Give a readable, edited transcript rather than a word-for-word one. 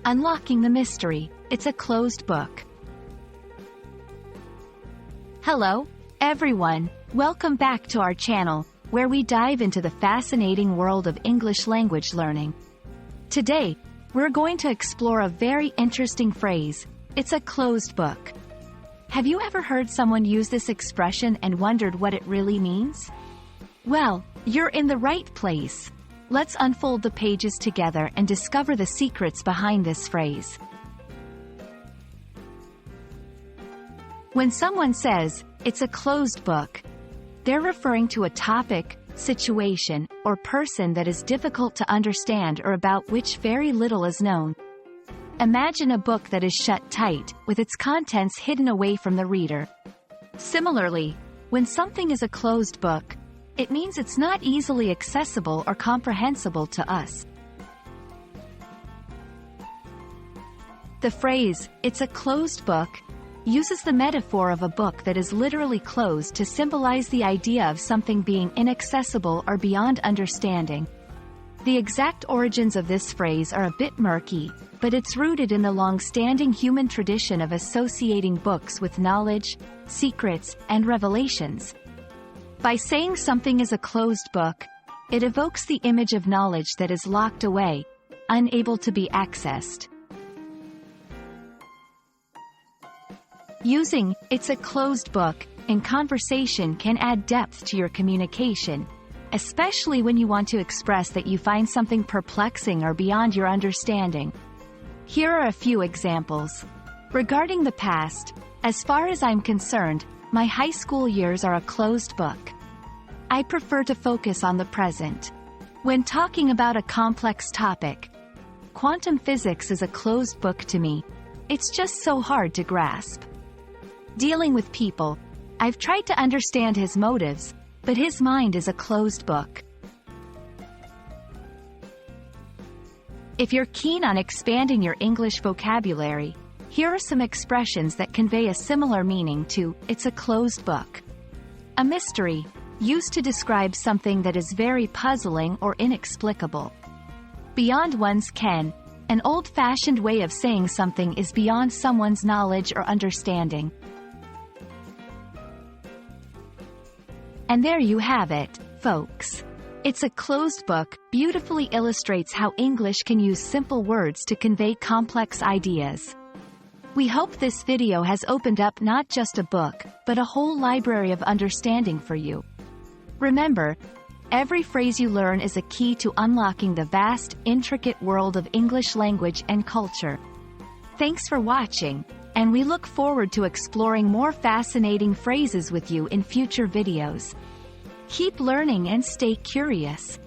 Unlocking the mystery. It's a closed book. Hello, everyone. Welcome back to our channel, where we dive into the fascinating world of English language learning. Today, we're going to explore a very interesting phrase. It's a closed book. Have you ever heard someone use this expression and wondered what it really means? Well, you're in the right place. Let's unfold the pages together and discover the secrets behind this phrase. When someone says, "It's a closed book," they're referring to a topic, situation, or person that is difficult to understand or about which very little is known. Imagine a book that is shut tight, with its contents hidden away from the reader. Similarly, when something is a closed book, it means it's not easily accessible or comprehensible to us. The phrase, "It's a closed book," uses the metaphor of a book that is literally closed to symbolize the idea of something being inaccessible or beyond understanding. The exact origins of this phrase are a bit murky, but it's rooted in the long-standing human tradition of associating books with knowledge, secrets, and revelations. By saying something is a closed book, it evokes the image of knowledge that is locked away, unable to be accessed. Using "it's a closed book" in conversation can add depth to your communication, especially when you want to express that you find something perplexing or beyond your understanding. Here are a few examples. Regarding the past, as far as I'm concerned, my high school years are a closed book. I prefer to focus on the present. When talking about a complex topic, quantum physics is a closed book to me. It's just so hard to grasp. Dealing with people, I've tried to understand his motives, but his mind is a closed book. If you're keen on expanding your English vocabulary, here are some expressions that convey a similar meaning to "it's a closed book." A mystery, used to describe something that is very puzzling or inexplicable. Beyond one's ken, an old-fashioned way of saying something is beyond someone's knowledge or understanding. And there you have it, folks. "It's a closed book" beautifully illustrates how English can use simple words to convey complex ideas. We hope this video has opened up not just a book, but a whole library of understanding for you. Remember, every phrase you learn is a key to unlocking the vast, intricate world of English language and culture. Thanks for watching, and we look forward to exploring more fascinating phrases with you in future videos. Keep learning and stay curious.